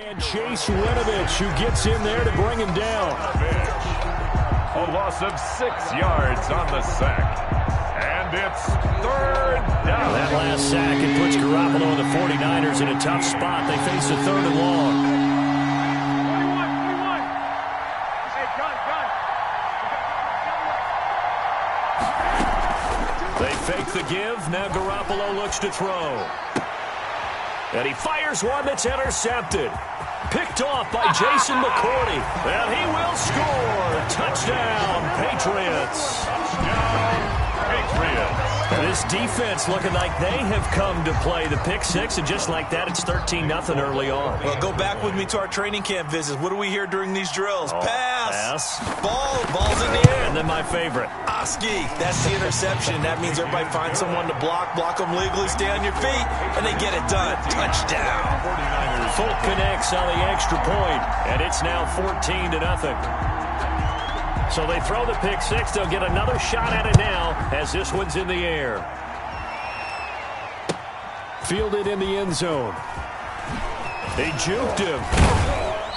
And Chase Winovich, who gets in there to bring him down. A loss of 6 yards on the sack. And it's third down. That last sack, it puts Garoppolo and the 49ers in a tough spot. They face a 3rd and long. They fake the give. Now Garoppolo looks to throw. And he fires one that's intercepted. Picked off by Jason McCourty. And he will score. Touchdown, Patriots. Touchdown, Patriots. And this defense looking like they have come to play the pick six, and just like that, it's 13-0 early on. Well, go back with me to our training camp visits. What do we hear during these drills? Pass. Ball's in the air. And then my favorite. Oski. That's the interception. That means everybody finds someone to block them legally, stay on your feet, and they get it done. Touchdown. Folk connects on the extra point, and it's now 14-0. So they throw the pick six. They'll get another shot at it now as this one's in the air. Fielded in the end zone. They juked him.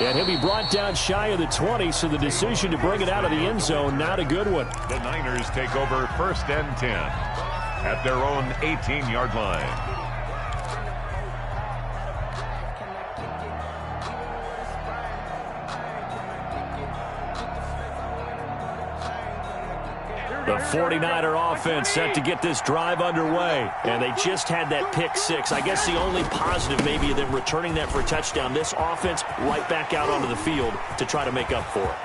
And he'll be brought down shy of the 20, so the decision to bring it out of the end zone, not a good one. The Niners take over 1st and 10 at their own 18-yard line. The 49er offense set to get this drive underway. And they just had that pick six. I guess the only positive maybe of them returning that for a touchdown. This offense right back out onto the field to try to make up for it.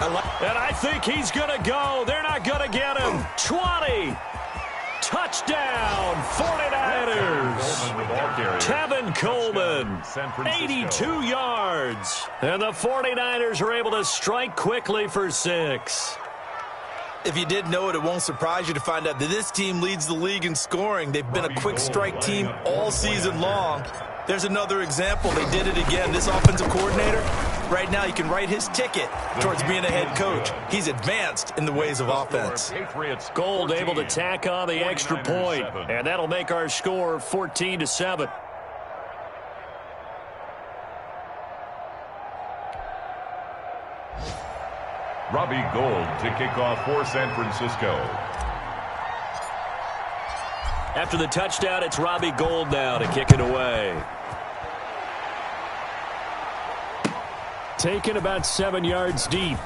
And I think he's going to go. They're not going to get him. 20. Touchdown, 49ers. Tevin Coleman, 82 yards. And the 49ers are able to strike quickly for 6. If you didn't know it, it won't surprise you to find out that this team leads the league in scoring. They've been a quick strike team all season long. There's another example. They did it again. This offensive coordinator, right now you can write his ticket towards being a head coach. He's advanced in the ways of offense. Gold able to tack on the extra point, and that'll make our score 14-7. Robbie Gould to kick off for San Francisco. After the touchdown, it's Robbie Gould now to kick it away. Taken about 7 yards deep.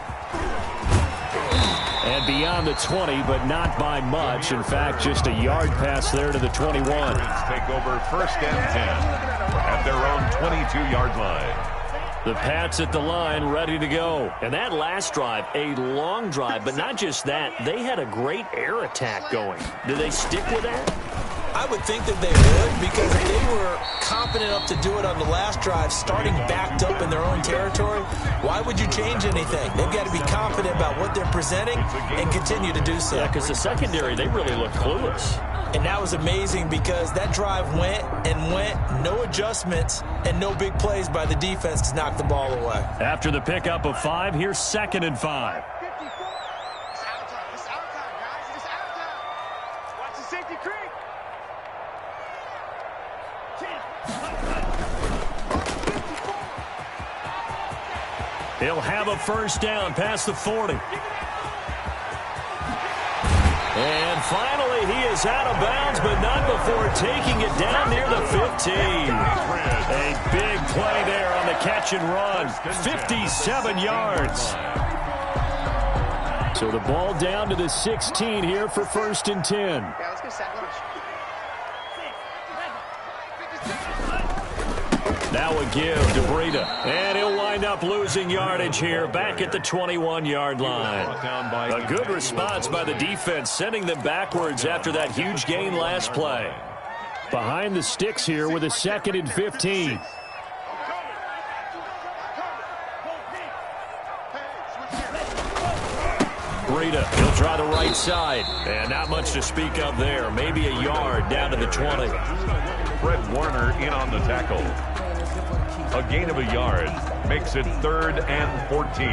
And beyond the 20, but not by much. In fact, just a yard pass there to the 21. Take over 1st and 10 at their own 22-yard line. The Pats at the line, ready to go. And that last drive, a long drive, but not just that. They had a great air attack going. Do they stick with that? I would think that they would, because if they were confident enough to do it on the last drive, starting backed up in their own territory, why would you change anything? They've got to be confident about what they're presenting and continue to do so. Yeah, because the secondary, they really look clueless. And that was amazing because that drive went and went, no adjustments, and no big plays by the defense to knock the ball away. After the pickup of 5, here's 2nd and 5. He'll have a first down past the 40. And finally, he is out of bounds, but not before taking it down near the 15. A big play there on the catch and run. 57 yards. So the ball down to the 16 here for 1st and 10. Yeah, let's go sack lunch. Now a give to Breida. And he'll wind up losing yardage here back at the 21-yard line. A good response by the defense, sending them backwards after that huge gain last play. Behind the sticks here with a 2nd and 15. Breida, he'll try the right side. And not much to speak of there. Maybe a yard down to the 20. Fred Warner in on the tackle. A gain of a yard makes it 3rd and 14.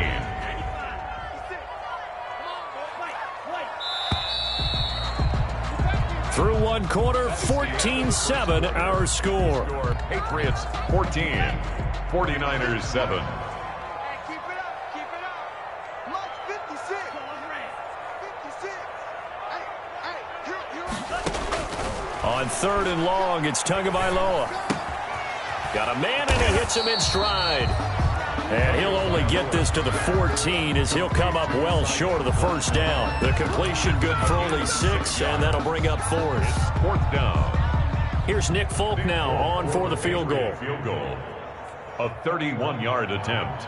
Through one quarter, 14-7 our score. Patriots 14, 49ers 7. Keep it up, keep it up. Mark 56. 56. On 3rd and long, it's Tagovailoa. Got a man, and he hits him in stride. And he'll only get this to the 14 as he'll come up well short of the first down. The completion good for only 6, and that'll bring up 4th. 4th down. Here's Nick Folk now on for the field goal. A 31-yard attempt.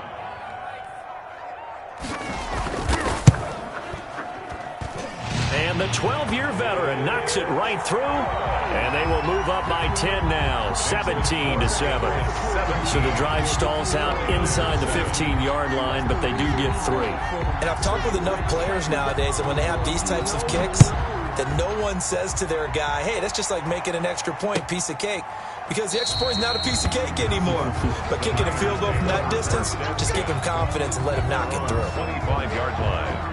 And the 12-year veteran knocks it right through, and they will move up by 10 now, 17-7. So the drive stalls out inside the 15-yard line, but they do get 3. And I've talked with enough players nowadays that when they have these types of kicks, that no one says to their guy, hey, that's just like making an extra point, piece of cake. Because the extra point is not a piece of cake anymore. But kicking a field goal from that distance, just give him confidence and let him knock it through. 25-yard line.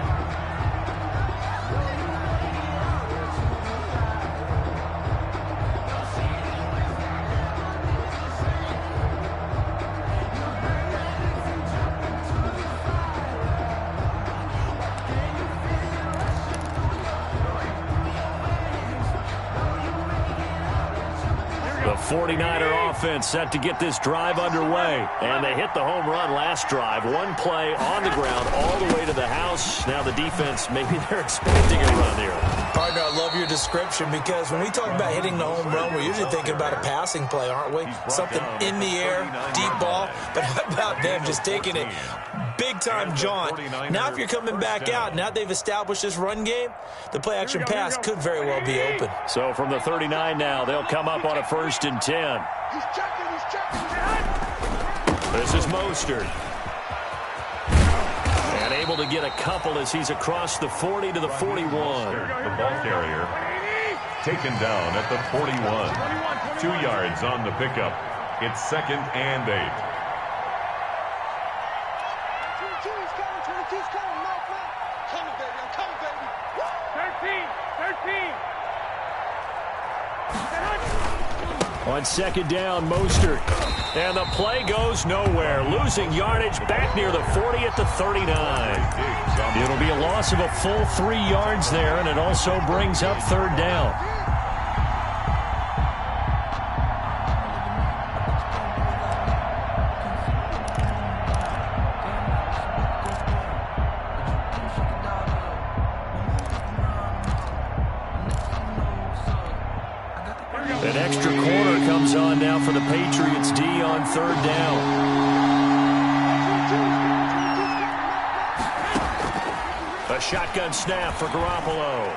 The 49er offense set to get this drive underway. And they hit the home run last drive. One play on the ground all the way to the house. Now the defense, maybe they're expecting a run here. Partner, I love your description because when we talk about hitting the home run, we're usually thinking about a passing play, aren't we? Something in the air, deep ball. But how about them just taking it big-time jaunt? Now if you're coming back out, now they've established this run game, the play-action pass could very well be open. So from the 39 now, they'll come up on a 1st and 10. He's checking, he's checking. This is Mostert. And able to get a couple as he's across the 40 to the 41. The ball carrier taken down at the 41. 2 yards on the pickup. It's 2nd and 8. 22's coming, 22's coming, Mike. Coming, baby, I'm coming, baby. 13. On 2nd down, Mostert. And the play goes nowhere. Losing yardage back near the 40 at the 39. It'll be a loss of a full 3 yards there, and it also brings up 3rd down. An extra corner comes on now for the Patriots D on 3rd down. A shotgun snap for Garoppolo.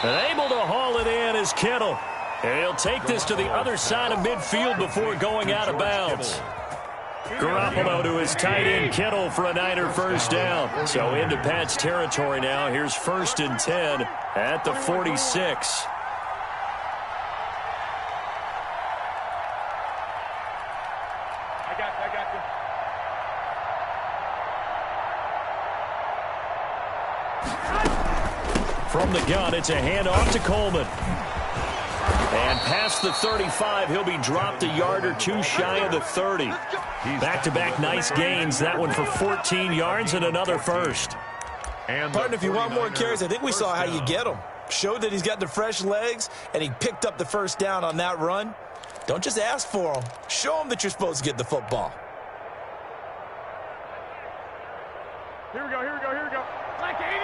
And able to haul it in is Kittle. And he'll take this to the other side of midfield before going out of bounds. Garoppolo to his tight end Kittle for a Niner 1st down. So into Pat's territory now. Here's 1st and 10 at the 46. From the gun, it's a handoff to Coleman. And past the 35, he'll be dropped a yard or 2 shy of the 30. Back-to-back nice gains. That one for 14 yards and another 1st. Partner, if you want more carries, I think we saw how you get them. Showed that he's got the fresh legs, and he picked up the 1st down on that run. Don't just ask for them. Show them that you're supposed to get the football. Here we go, here we go, here we go. Like 80!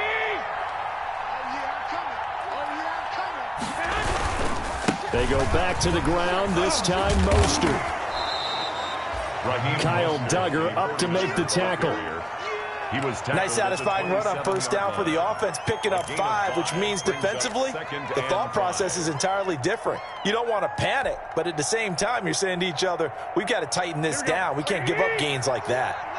They go back to the ground, this time Mostert. Kyle Duggar up to make the tackle. Nice satisfying run on 1st down for the offense, picking up 5, which means defensively, the thought process is entirely different. You don't want to panic, but at the same time, you're saying to each other, we've got to tighten this down. We can't give up gains like that.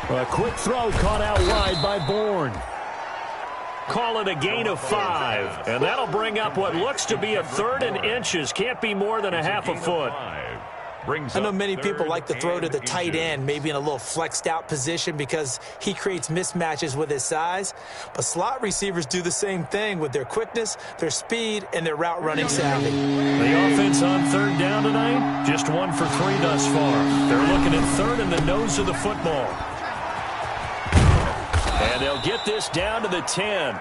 A quick throw caught out wide by Bourne. Call it a gain of 5. And that'll bring up what looks to be a 3rd and inches. Can't be more than a half a foot. I know many people like to throw to the tight end, maybe in a little flexed out position because he creates mismatches with his size. But slot receivers do the same thing with their quickness, their speed, and their route running savvy. The offense on third down tonight, just 1 for 3 thus far. They're looking at third in the nose of the football. And they'll get this down to the 10.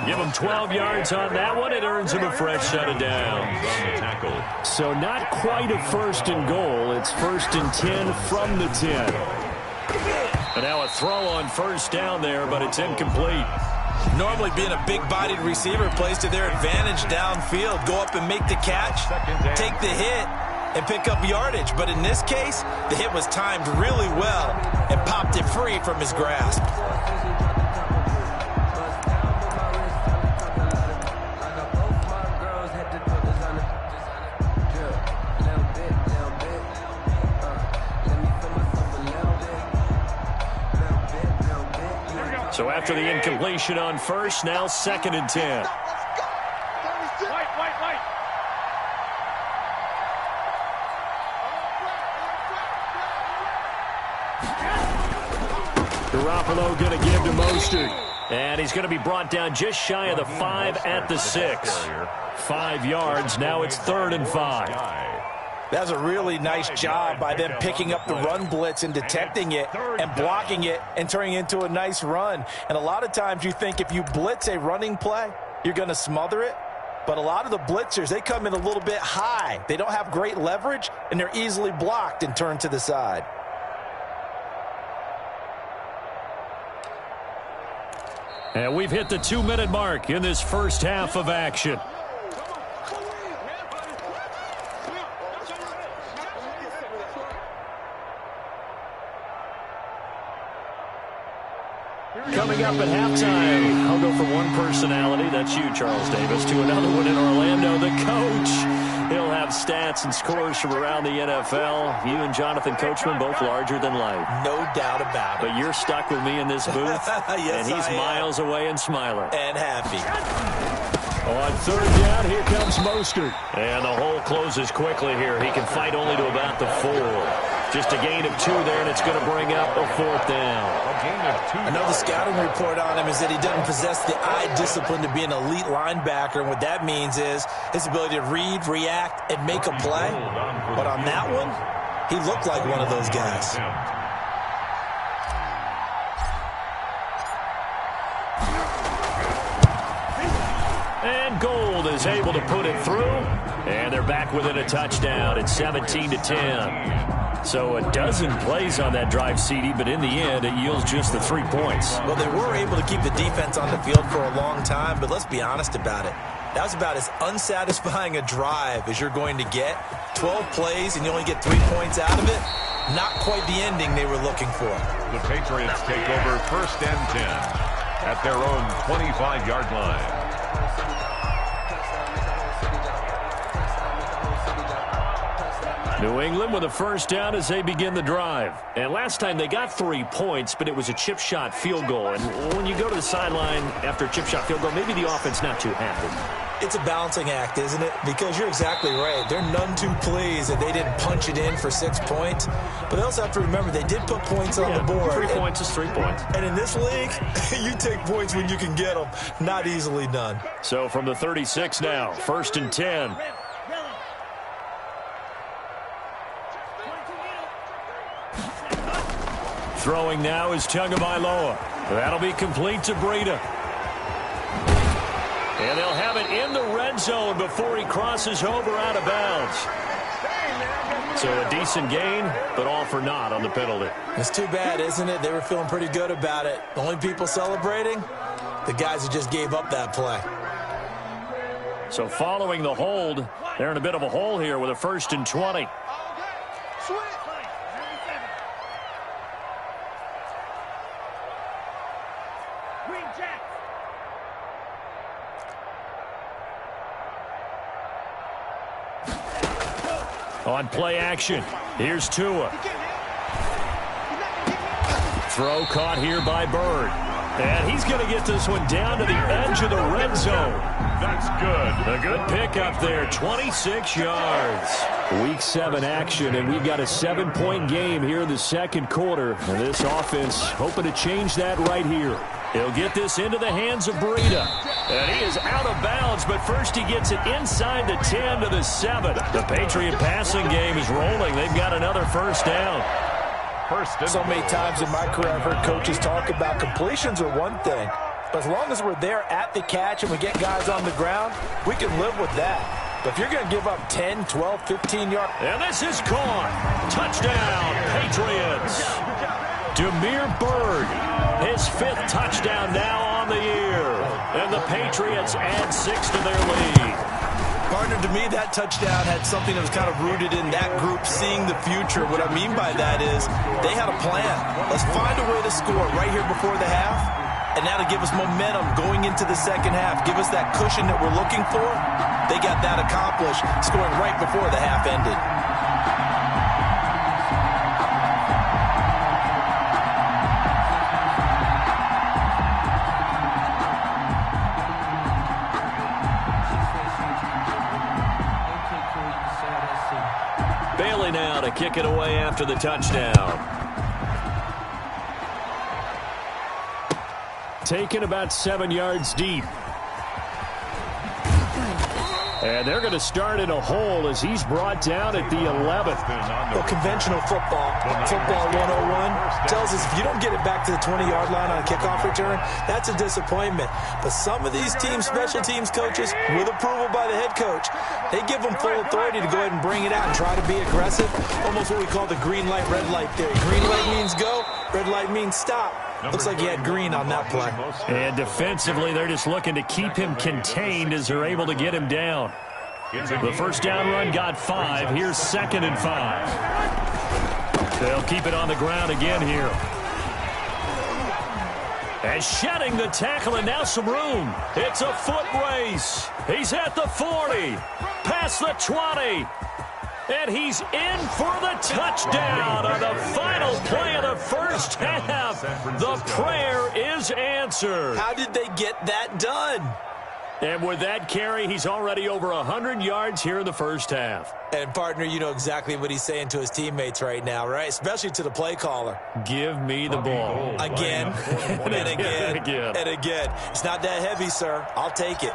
Give him 12 yards on that one. It earns him a fresh set of downs. So not quite a first and goal. It's 1st and 10 from the 10. And now a throw on first down there, but it's incomplete. Normally being a big-bodied receiver plays to their advantage downfield. Go up and make the catch, take the hit, and pick up yardage. But in this case, the hit was timed really well and popped it free from his grasp. So after the incompletion on first, now 2nd and 10. Garoppolo going to give to Mostert. And he's going to be brought down just shy of the 5 at the 6. 5 yards. Now it's 3rd and 5. That's a really nice job by them picking up the run blitz and detecting it and blocking it and turning it into a nice run. And a lot of times you think if you blitz a running play, you're going to smother it. But a lot of the blitzers, they come in a little bit high. They don't have great leverage, and they're easily blocked and turned to the side. And we've hit the 2-minute mark in this first half of action. Coming up at halftime, I'll go from one personality, that's you, Charles Davis, to another one in Orlando, the coach. He'll have stats and scores from around the NFL. You and Jonathan Coachman, both larger than life. No doubt about it. But you're stuck with me in this booth, yes, and he's miles away and smiling. And happy. On third down, here comes Mostert. And the hole closes quickly here. He can fight only to about the 4. Just a gain of 2 there, and it's going to bring up a 4th down. Another scouting report on him is that he doesn't possess the eye discipline to be an elite linebacker, and what that means is his ability to read, react, and make a play. But on that one, he looked like one of those guys. And Gold is able to put it through, and they're back within a touchdown. It's 17-10. So a dozen plays on that drive, CD, but in the end, it yields just the 3 points. Well, they were able to keep the defense on the field for a long time, but let's be honest about it. That was about as unsatisfying a drive as you're going to get. 12 plays, and you only get 3 points out of it. Not quite the ending they were looking for. The Patriots take over 1st and 10 at their own 25-yard line. New England with a first down as they begin the drive. And last time they got 3 points, but it was a chip shot field goal. And when you go to the sideline after a chip shot field goal, maybe the offense not too happy. It's a balancing act, isn't it? Because you're exactly right. They're none too pleased that they didn't punch it in for 6 points. But they also have to remember they did put points on the board. 3 points is 3 points. And in this league, you take points when you can get them. Not easily done. So from the 36 now, 1st and 10. Throwing now is Tagovailoa. That'll be complete to Breida. And they'll have it in the red zone before he crosses over out of bounds. So a decent gain, but all for naught on the penalty. It's too bad, isn't it? They were feeling pretty good about it. The only people celebrating, the guys who just gave up that play. So following the hold, they're in a bit of a hole here with a 1st and 20. On play action, here's Tua. Throw caught here by Bird. And he's going to get this one down to the edge of the red zone. That's good. A good pickup there, 26 yards. Week 7 action, and we've got a 7-point game here in the second quarter. And this offense hoping to change that right here. He'll get this into the hands of Breida. And he is out of bounds, but first he gets it inside the 10 to the 7. The Patriot passing game is rolling. They've got another first down. So many times in my career I've heard coaches talk about completions are one thing. But as long as we're there at the catch and we get guys on the ground, we can live with that. But if you're going to give up 10, 12, 15 yards. And this is caught. Touchdown, Patriots. Demir Bird, his 5th touchdown now on the year. And the Patriots add 6 to their lead. Partner, to me, that touchdown had something that was kind of rooted in that group seeing the future. What I mean by that is they had a plan. Let's find a way to score right here before the half. And now to give us momentum going into the second half, give us that cushion that we're looking for. They got that accomplished, scoring right before the half ended. Bailey now to kick it away after the touchdown. Taken about 7 yards deep. And they're going to start in a hole as he's brought down at the 11th. Well, conventional football 101, tells us if you don't get it back to the 20-yard line on a kickoff return, that's a disappointment. But some of these teams, special teams coaches, with approval by the head coach, they give them full authority to go ahead and bring it out and try to be aggressive. Almost what we call the green light, red light theory. Green light means go, red light means stop. Looks like he had green on that play. And defensively, they're just looking to keep him contained as they're able to get him down. The first down run got 5. Here's 2nd and 5. They'll keep it on the ground again here. And shedding the tackle, and now some room. It's a foot race. He's at the 40, past the 20. And he's in for the touchdown on the final play of the first half. The prayer is answered. How did they get that done? And with that carry, he's already over 100 yards here in the first half. And, partner, you know exactly what he's saying to his teammates right now, right? Especially to the play caller. Give me the ball. Again, and again, and again. It's not that heavy, sir. I'll take it.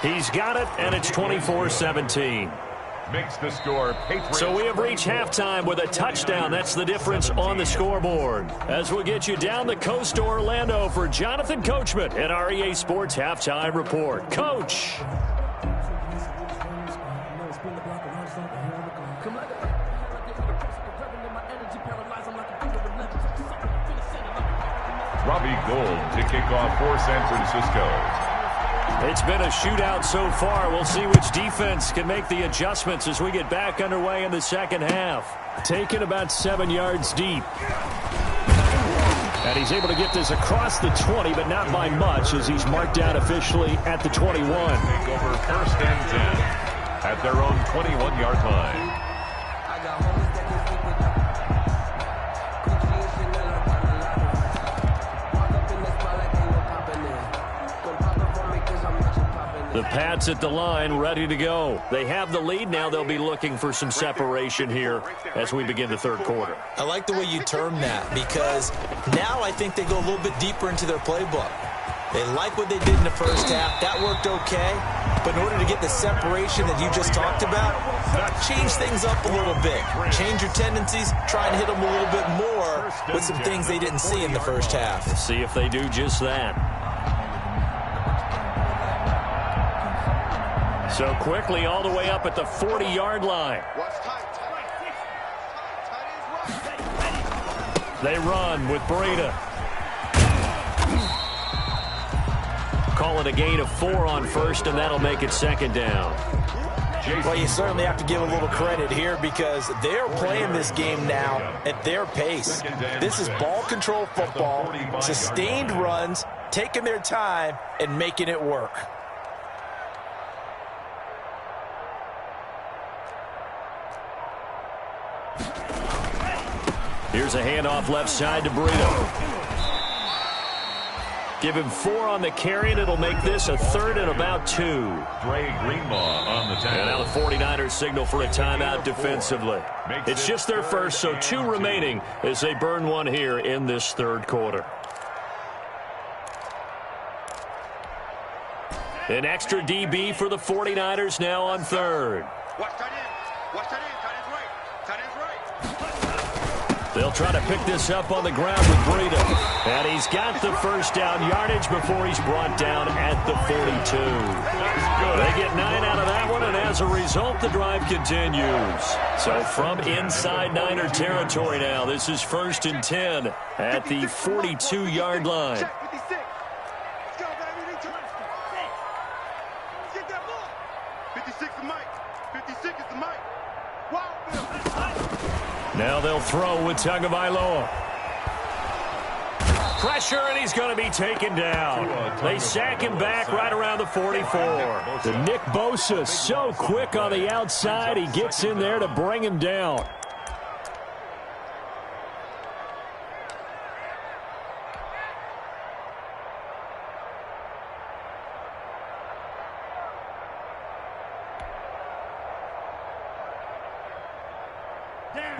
He's got it, and it's 24-17. Makes the score Patriots. So we have reached halftime with a touchdown. That's the difference on the scoreboard. As we'll get you down the coast to Orlando for Jonathan Coachman at our EA Sports Halftime Report. Coach. Robbie Gould to kick off for San Francisco. It's been a shootout so far. We'll see which defense can make the adjustments as we get back underway in the second half. Taken about 7 yards deep. And he's able to get this across the 20, but not by much as he's marked down officially at the 21. Take over 1st and 10 at their own 21-yard line. The Pats at the line, ready to go. They have the lead. Now they'll be looking for some separation here as we begin the third quarter. I like the way you term that because now I think they go a little bit deeper into their playbook. They like what they did in the first half. That worked okay. But in order to get the separation that you just talked about, change things up a little bit. Change your tendencies. Try and hit them a little bit more with some things they didn't see in the first half. Let's see if they do just that. So quickly all the way up at the 40-yard line. They run with Breida. Call it a gain of 4 on first, and that'll make it 2nd down. Well, you certainly have to give a little credit here because they're playing this game now at their pace. This is ball control football, sustained runs, taking their time, and making it work. Here's a handoff left side to Breida. Give him 4 on the carry, and it'll make this a 3rd and about 2. Dre Greenlaw on the tackle. And now the 49ers signal for a timeout defensively. It's just their first, so 2 remaining as they burn one here in this 3rd quarter. An extra DB for the 49ers now on 3rd. Watch tight end. Watch tight end. Tight end's right. Tight end's right. They'll try to pick this up on the ground with Breida. And he's got the first down yardage before he's brought down at the 42. They get 9 out of that one, and as a result, the drive continues. So from inside Niner territory now, this is 1st and 10 at the 42-yard line. Check 56. Let's go, baby. Let's get that ball. 56 is Mike. 56 is the Mike. Wow, Bill. Now they'll throw with Tagovailoa. Pressure, and he's going to be taken down. They sack him back right around the 44. The Nick Bosa so quick on the outside. He gets in there to bring him down.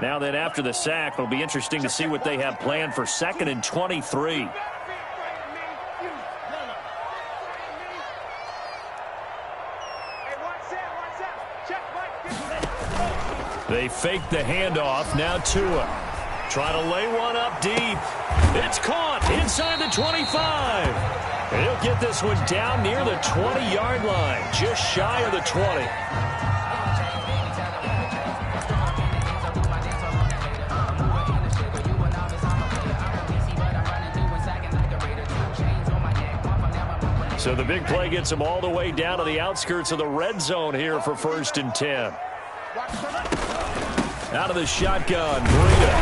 Now then, after the sack, it'll be interesting to see what they have planned for 2nd and 23. They fake the handoff. Now Tua. Trying to lay one up deep. It's caught inside the 25. And he'll get this one down near the 20-yard line, just shy of the 20. So the big play gets him all the way down to the outskirts of the red zone here for 1st and 10. Out of the shotgun, Breida.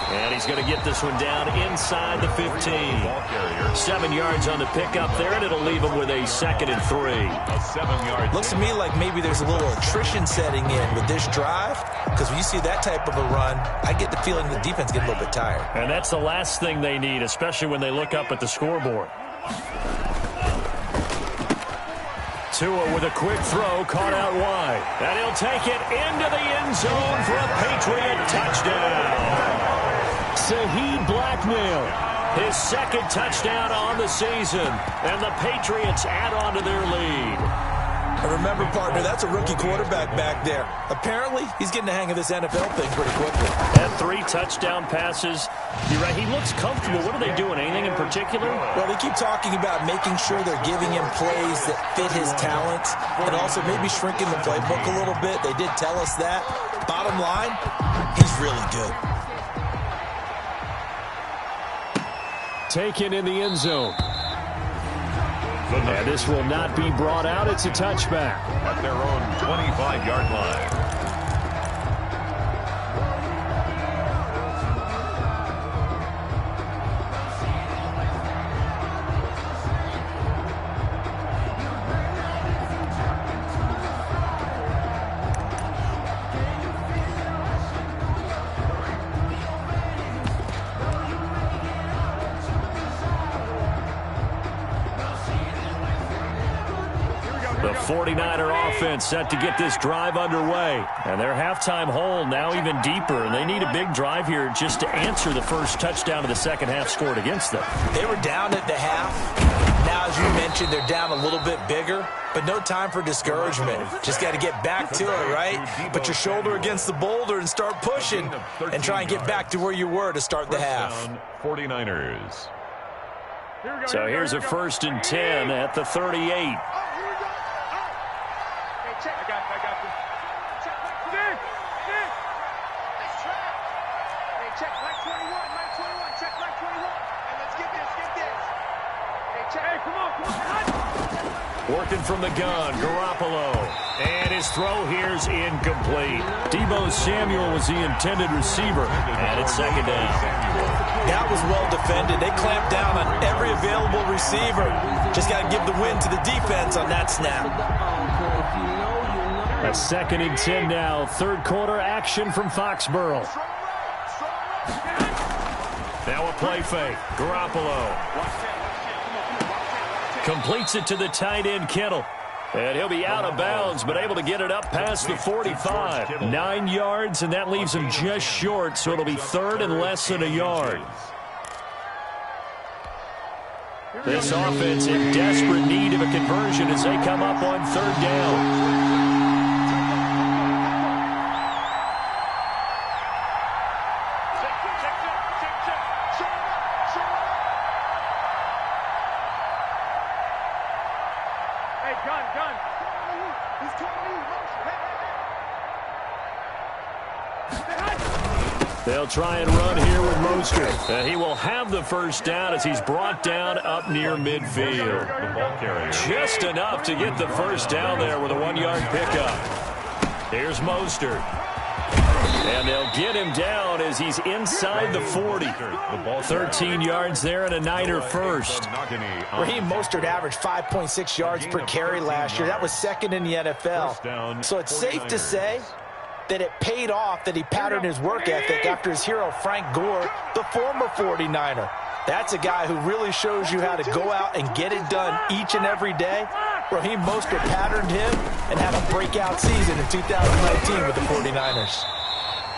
And he's going to get this one down inside the 15. 7 yards on the pickup there, and it'll leave him with a 2nd and 3. A 7-yard. Looks to me like maybe there's a little attrition setting in with this drive, because when you see that type of a run, I get the feeling the defense gets a little bit tired. And that's the last thing they need, especially when they look up at the scoreboard. Tua with a quick throw, caught out wide. And he'll take it into the end zone for a Patriot touchdown. Saheed Blacknell, his 2nd touchdown on the season. And the Patriots add on to their lead. And remember, partner, that's a rookie quarterback back there. Apparently, he's getting the hang of this NFL thing pretty quickly. And 3 touchdown passes. You're right, he looks comfortable. What are they doing? Anything in particular? Well, they keep talking about making sure they're giving him plays that fit his talents and also maybe shrinking the playbook a little bit. They did tell us that. Bottom line, he's really good. Taken in the end zone. And this will not be brought out. It's a touchback. At their own 25-yard line. The 49er offense set to get this drive underway. And their halftime hole now even deeper. And they need a big drive here just to answer the first touchdown of the second half scored against them. They were down at the half. Now, as you mentioned, they're down a little bit bigger. But no time for discouragement. Just got to get back to it, right? Put your shoulder against the boulder and start pushing. And try and get back to where you were to start the half. 49ers. So here's a 1st and 10 at the 38. Check. I got you. Check like 21. Let's try. Hey, check like 21. Check like 21. And let's get this. Hey, check. Hey, come on. Working from the gun, Garoppolo. And his throw here's incomplete. Deebo Samuel was the intended receiver. And it's 2nd down. That was well defended. They clamped down on every available receiver. Just got to give the win to the defense on that snap. A 2nd and 10 now. 3rd quarter action from Foxborough. Now a play fake. Garoppolo. Completes it to the tight end, Kittle. And he'll be out of bounds, but able to get it up past the 45. 9 yards, and that leaves him just short, so it'll be third and less than a yard. This offense in desperate need of a conversion as they come up on third down. They'll try and run here with Mostert. He will have the first down as he's brought down up near midfield. Just enough to get the first down there with a 1-yard pickup. Here's Mostert. And they'll get him down as he's inside the 40. 13 yards there and a Niner first. Raheem Mostert averaged 5.6 yards per carry last year. That was second in the NFL. So it's safe to say that it paid off that he patterned his work ethic after his hero Frank Gore, the former 49er. That's a guy who really shows you how to go out and get it done each and every day. Raheem Mostert patterned him and had a breakout season in 2019 with the 49ers.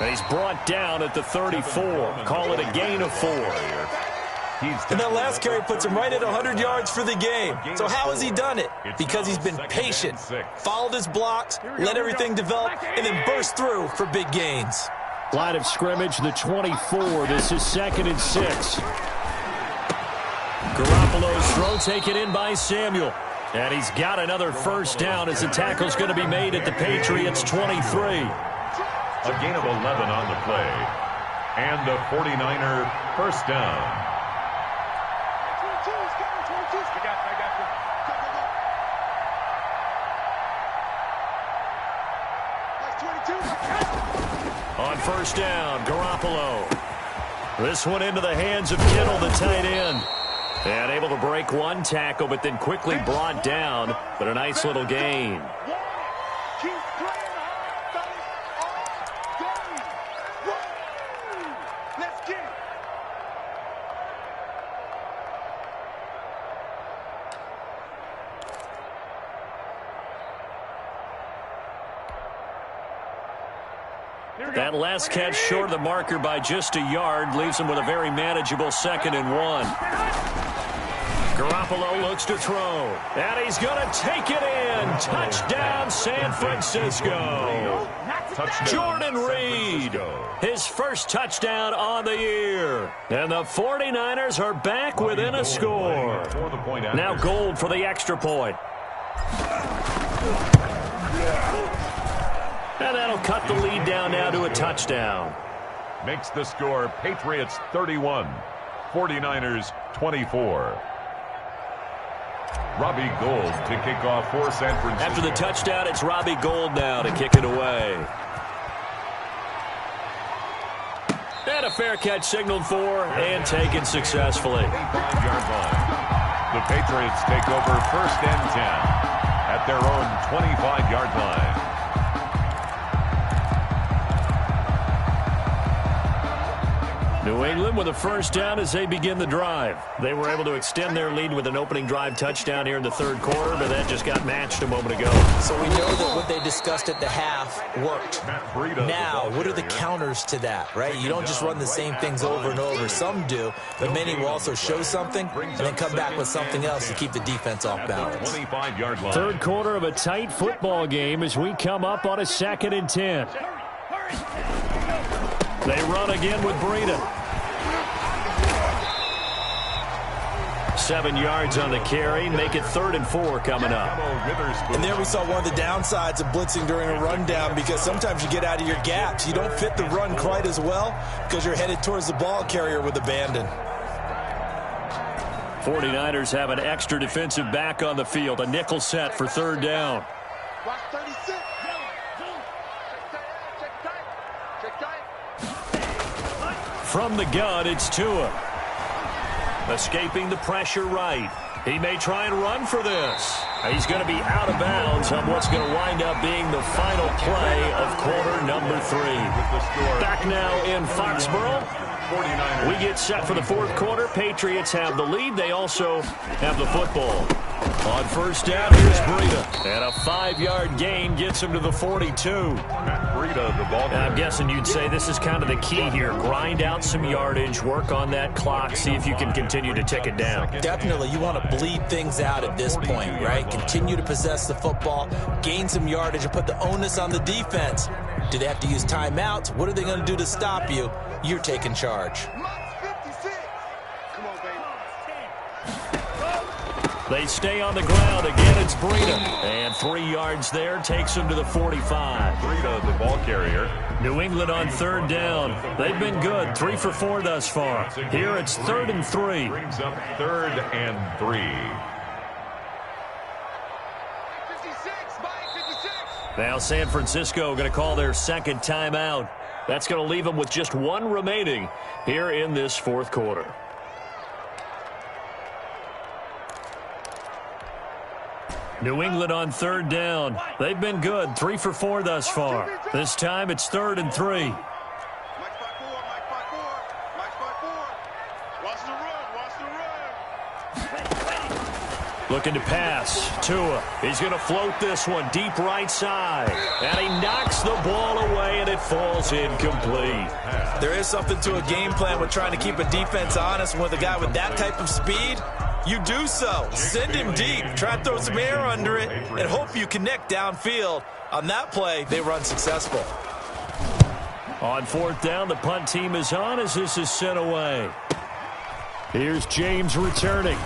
And he's brought down at the 34. Call it a gain of 4. And that last carry puts him right at 100 yards for the game. So how has he done it? Because he's been patient, followed his blocks, let everything develop, and then burst through for big gains. Line of scrimmage, the 24. This is 2nd and 6. Garoppolo's throw taken in by Samuel. And he's got another first down as the tackle's going to be made at the Patriots' 23. A gain of 11 on the play. And a 49er first down. On first down, Garoppolo. This one into the hands of Kittle, the tight end. And able to break one tackle, but then quickly brought down. But a nice little gain. That last catch short of the marker by just a yard leaves him with a very manageable 2nd and 1. Garoppolo looks to throw, and he's going to take it in. Touchdown, San Francisco. Jordan Reed, his first touchdown on the year. And the 49ers are back within a score. Now Gold for the extra point. And that'll cut the lead down now to a touchdown. Makes the score Patriots 31, 49ers 24. Robbie Gould to kick off for San Francisco. After the touchdown, it's Robbie Gould now to kick it away. And a fair catch signaled for and taken successfully. 5-yard line. The Patriots take over 1st and 10 at their own 25-yard line. New England with a first down as they begin the drive. They were able to extend their lead with an opening drive touchdown here in the 3rd quarter, but that just got matched a moment ago. So we know that what they discussed at the half worked. Now, what are the counters to that, right? You don't just run the same things over and over. Some do, but many will also show something and then come back with something else to keep the defense off balance. 25-yard line. 3rd quarter of a tight football game as we come up on a 2nd and 10. They run again with Breida. 7 yards on the carry. Make it 3rd and 4 coming up. And there we saw one of the downsides of blitzing during a rundown, because sometimes you get out of your gaps. You don't fit the run quite as well because you're headed towards the ball carrier with abandon. 49ers have an extra defensive back on the field. A nickel set for 3rd down. From the gun, it's Tua. Escaping the pressure right. He may try and run for this. He's going to be out of bounds on what's going to wind up being the final play of quarter number 3. Back now in Foxborough. 49ers. We get set for the fourth quarter. Patriots have the lead. They also have the football. On first down, here's Breida. And a 5-yard gain gets him to the 42. Breida, the ball. I'm guessing you'd say this is kind of the key here. Grind out some yardage, work on that clock, see if you can continue to tick it down. Definitely, you want to bleed things out at this point, right? Continue to possess the football, gain some yardage, and put the onus on the defense. Do they have to use timeouts? What are they going to do to stop you? You're taking charge. They stay on the ground. Again, it's Breida. And 3 yards there takes him to the 45. Breida, the ball carrier. New England on third down. They've been good. 3 for 4 thus far. Here it's 3rd and 3. Brings up 3rd and 3. 56. Now San Francisco going to call their second timeout. That's going to leave them with just 1 remaining here in this fourth quarter. New England on third down. They've been good. 3 for 4 thus far. This time it's 3rd and 3. Mike 5-4. Watch the run. Looking to pass. Tua. He's going to float this one deep right side. And he knocks the ball away, and it falls incomplete. There is something to a game plan with trying to keep a defense honest. With a guy with that type of speed, you do so. Send him deep. Try to throw some air under it and hope you connect downfield. On that play, they were unsuccessful. On fourth down, the punt team is on as this is sent away. Here's James returning.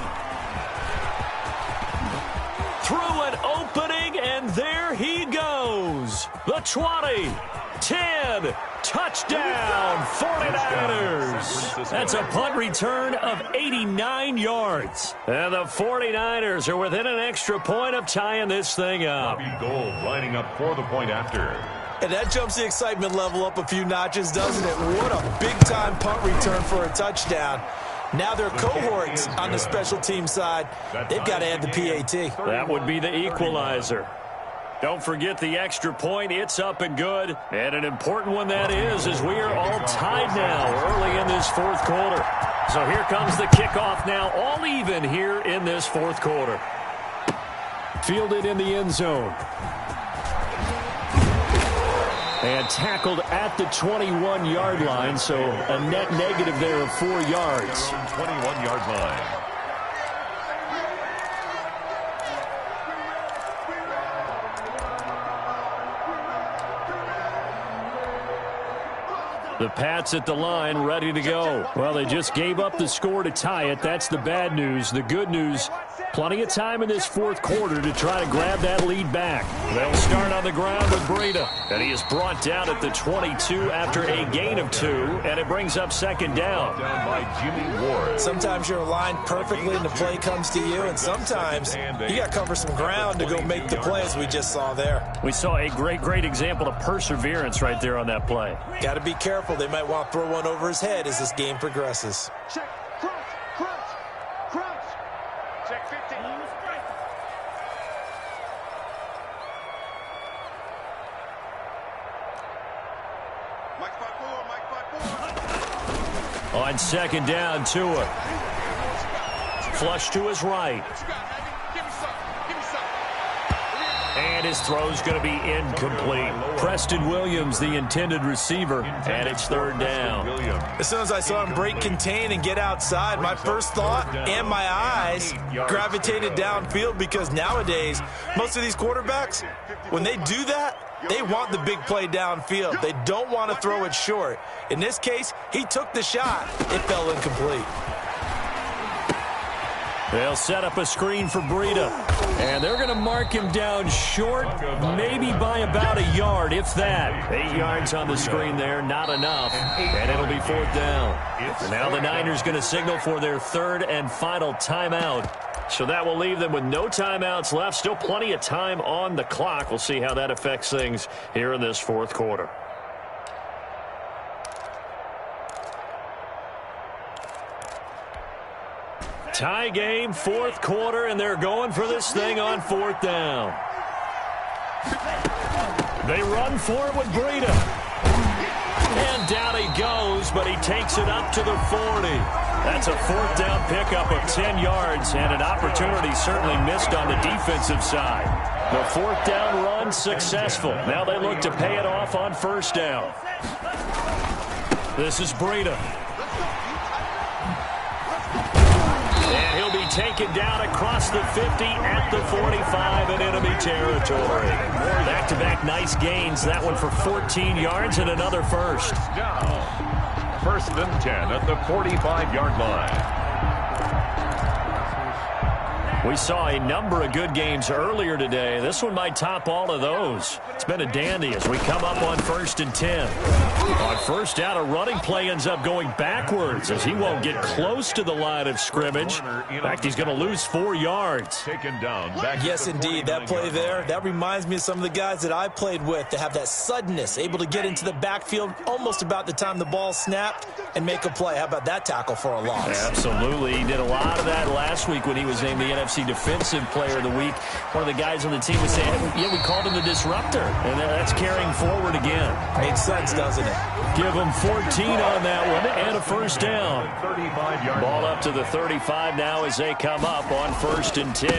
Through an opening, and there he goes. The 20, 10, touchdown, 49ers. That's a punt return of 89 yards. And the 49ers are within an extra point of tying this thing up. Bobby Gold lining up for the point after. And that jumps the excitement level up a few notches, doesn't it? What a big-time punt return for a touchdown. Now their cohorts on the special team side, they've got to add the PAT. That would be the equalizer. Don't forget the extra point. It's up and good. And an important one that is, as we are all tied now early in this fourth quarter. So here comes the kickoff now, all even here in this fourth quarter. Fielded in the end zone. And tackled at the 21-yard line, so a net negative there of 4 yards. 21-yard line. The Pats at the line, ready to go. Well, they just gave up the score to tie it. That's the bad news. The good news, plenty of time in this fourth quarter to try to grab that lead back. They'll start on the ground with Breida. And he is brought down at the 22 after a gain of 2. And it brings up second down. Down by Jimmy Ward. Sometimes you're aligned perfectly and the play comes to you. And sometimes you got to cover some ground to go make the play, as we just saw there. We saw a great example of perseverance right there on that play. Got to be careful. They might want to throw one over his head as this game progresses. Check, crunch. Check 15. Mike 5-4. On second down, Tua. Flush to his right. And his throw's going to be incomplete. Preston Williams, the intended receiver, and it's third down. As soon as I saw him break contain and get outside, my first thought and my eyes gravitated downfield, because nowadays, most of these quarterbacks, when they do that, they want the big play downfield. They don't want to throw it short. In this case, he took the shot. It fell incomplete. They'll set up a screen for Breida. And they're going to mark him down short, maybe by about a yard, if that. 8 yards on the screen there, not enough. And it'll be fourth down. And now the Niners going to signal for their third and final timeout. So that will leave them with no timeouts left. Still plenty of time on the clock. We'll see how that affects things here in this fourth quarter. Tie game, fourth quarter, and they're going for this thing on fourth down. They run for it with Breida. And down he goes, but he takes it up to the 40. That's a fourth down pickup of 10 yards, and an opportunity certainly missed on the defensive side. The fourth down run successful. Now they look to pay it off on first down. This is Breida. And he'll be taken down across the 50 at the 45 in enemy territory. Back-to-back nice gains. That one for 14 yards and another first. Down. First and 10 at the 45-yard line. We saw a number of good games earlier today. This one might top all of those. It's been a dandy as we come up on first and 10. On first down, a running play ends up going backwards as he won't get close to the line of scrimmage. In fact, he's going to lose 4 yards. Taken down. Yes, indeed. That play there, that reminds me of some of the guys that I played with that have that suddenness, able to get into the backfield almost about the time the ball snapped and make a play. How about that tackle for a loss? Absolutely. He did a lot of that last week when he was named the NFC Defensive Player of the Week. One of the guys on the team was saying, yeah, we called him the disruptor. And that's carrying forward again. Makes sense, doesn't it? Give him 14 on that one and a first down. Ball up to the 35 now as they come up on first and 10.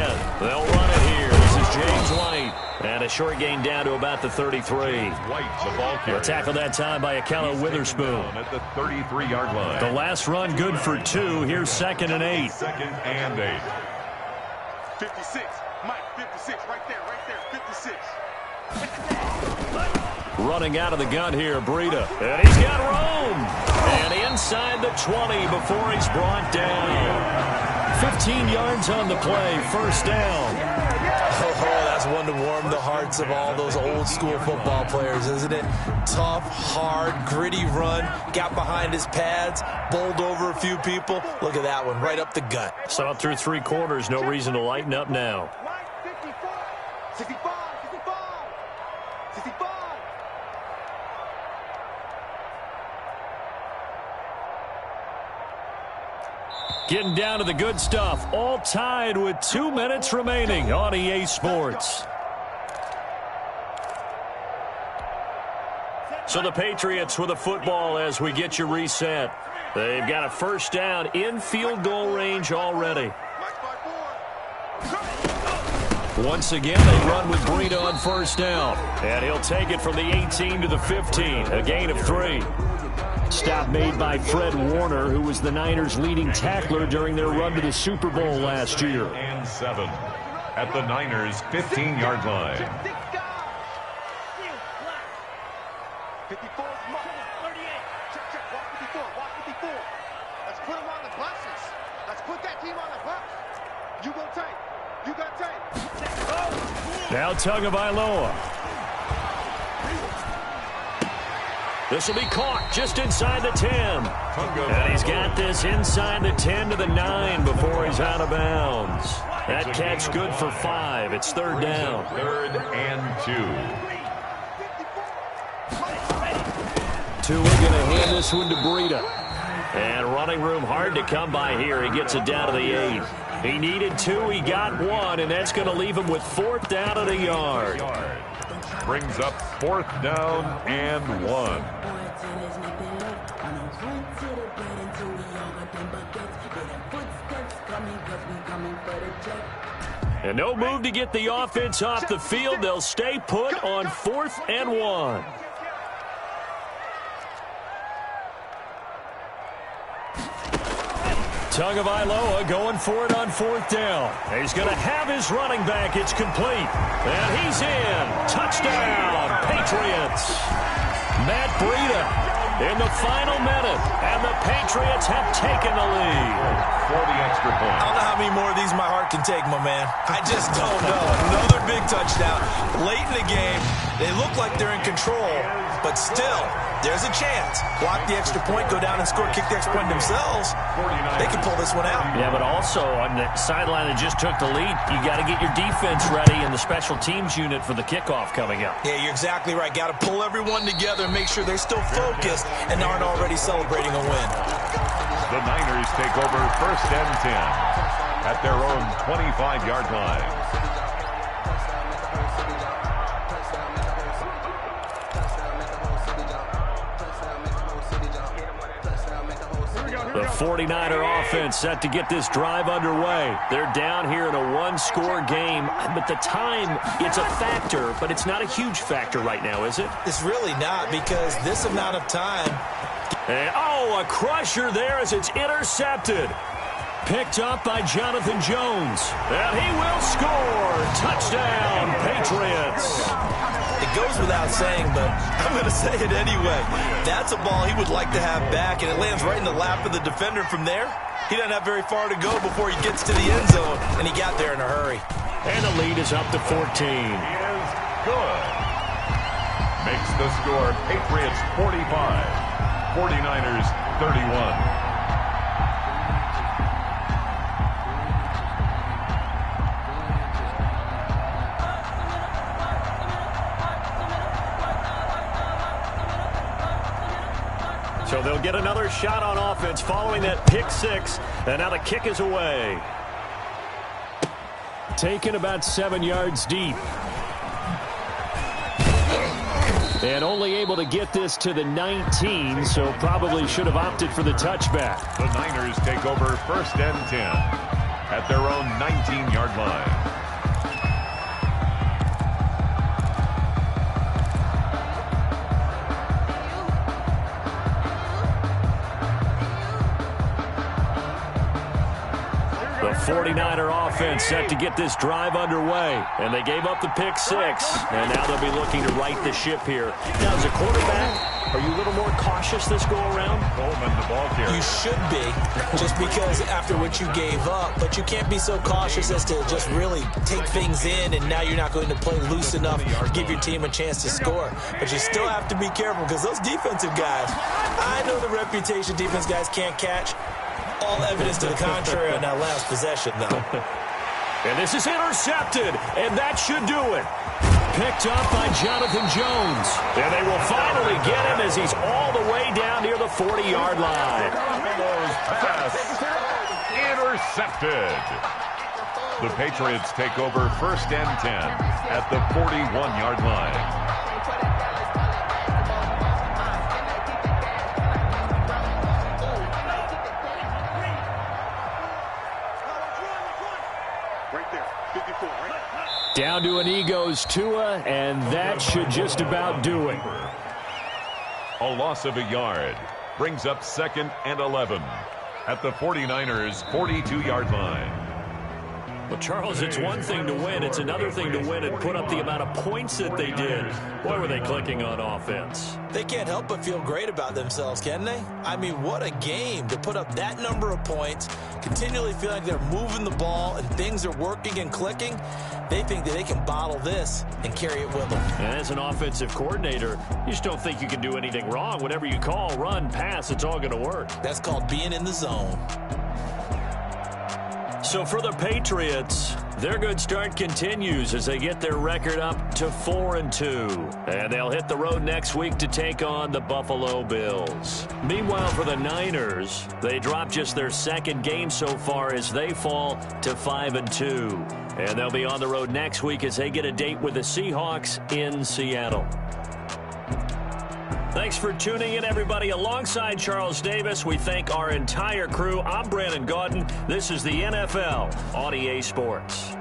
They'll run it here. This is James White. And a short gain down to about the 33. A tackle that time by Akello Witherspoon. At the 33-yard line. The last run good for 2. Here's 2nd and 8. 2nd and 8. 56. Mike, 56. Right there, 56. Running out of the gun here, Breida. And he's got room. And inside the 20 before he's brought down. 15 yards on the play, first down. Oh, that's one to warm the hearts of all those old school football players, isn't it? Tough, hard, gritty run. Got behind his pads, bowled over a few people. Look at that one, right up the gut. Saw it through 3 quarters. No reason to lighten up now. 65. Getting down to the good stuff. All tied with 2 minutes remaining on EA Sports. So the Patriots with a football as we get you reset. They've got a first down in field goal range already. Once again, they run with Breida on first down. And he'll take it from the 18 to the 15. A gain of 3. Stop made by Fred Warner, who was the Niners' leading tackler during their run to the Super Bowl last year. And 7 at the Niners' 15-yard line. 54. 38. Check. Walk 54. Let's put him on the buses. Let's put that team on the bus. You go tight. You got tight. Now Tagovailoa. This will be caught just inside the 10. And he's got this inside the 10 to the 9 before he's out of bounds. That catch good for 5. It's third down. 3rd and 2. We're going to hand this one to Breida. And running room hard to come by here. He gets it down to the 8. He needed 2. He got 1. And that's going to leave him with 4th down at a yard. Brings up 4th down and 1. And no move to get the offense off the field. They'll stay put on 4th and 1. Tagovailoa going for it on 4th down. He's going to have his running back. It's complete. And he's in. Touchdown, Patriots. Matt Breida in the final minute. And the Patriots have taken the lead. For the extra point. I don't know how many more of these my heart can take, my man. I just don't know. Another big touchdown. Late in the game, they look like they're in control, but still, there's a chance. Block the extra point, go down and score, kick the extra point themselves. They can pull this one out. Yeah, but also on the sideline that just took the lead, you got to get your defense ready and the special teams unit for the kickoff coming up. Yeah, you're exactly right. Got to pull everyone together and make sure they're still focused and aren't already celebrating a win. The Niners take over 1st and 10 at their own 25-yard line. The 49er offense set to get this drive underway. They're down here in a one-score game, but the time, it's a factor, but it's not a huge factor right now, is it? It's really not, because this amount of time. And, oh, a crusher there as it's intercepted. Picked up by Jonathan Jones. And he will score. Touchdown, Patriots. It goes without saying, but I'm going to say it anyway. That's a ball he would like to have back, and it lands right in the lap of the defender from there. He doesn't have very far to go before he gets to the end zone, and he got there in a hurry. And the lead is up to 14. He is good. Makes the score Patriots 45, 49ers 31. So they'll get another shot on offense following that pick six, and now the kick is away. Taken about 7 yards deep. And only able to get this to the 19, so probably should have opted for the touchback. The Niners take over 1st and 10 at their own 19-yard line. The 49er offense set to get this drive underway, and they gave up the pick six, and now they'll be looking to right the ship here. Now, as a quarterback, are you a little more cautious this go-around? Coleman, the ball carrier. You should be, just because after what you gave up, but you can't be so cautious as to just really take things in, and now you're not going to play loose enough to give your team a chance to score. But you still have to be careful, because those defensive guys, I know the reputation defense guys can't catch. All evidence to the contrary on that last possession, though. And this is intercepted, and that should do it. Picked up by Jonathan Jones. And they will finally get him as he's all the way down near the 40-yard line. Pass intercepted. The Patriots take over 1st and 10 at the 41-yard line. Down to an E goes Tua, and that should just about do it. A loss of a yard brings up 2nd and 11 at the 49ers' 42-yard line. Well, Charles, it's one thing to win. It's another thing to win and put up the amount of points that they did. Boy, were they clicking on offense. They can't help but feel great about themselves, can they? I mean, what a game to put up that number of points, continually feel like they're moving the ball and things are working and clicking. They think that they can bottle this and carry it with them. And as an offensive coordinator, you just don't think you can do anything wrong. Whatever you call, run, pass, it's all going to work. That's called being in the zone. So for the Patriots, their good start continues as they get their record up to 4-2. And they'll hit the road next week to take on the Buffalo Bills. Meanwhile, for the Niners, they drop just their 2nd game so far as they fall to 5-2. And they'll be on the road next week as they get a date with the Seahawks in Seattle. Thanks for tuning in, everybody. Alongside Charles Davis, we thank our entire crew. I'm Brandon Gaudin. This is the NFL on EA Sports.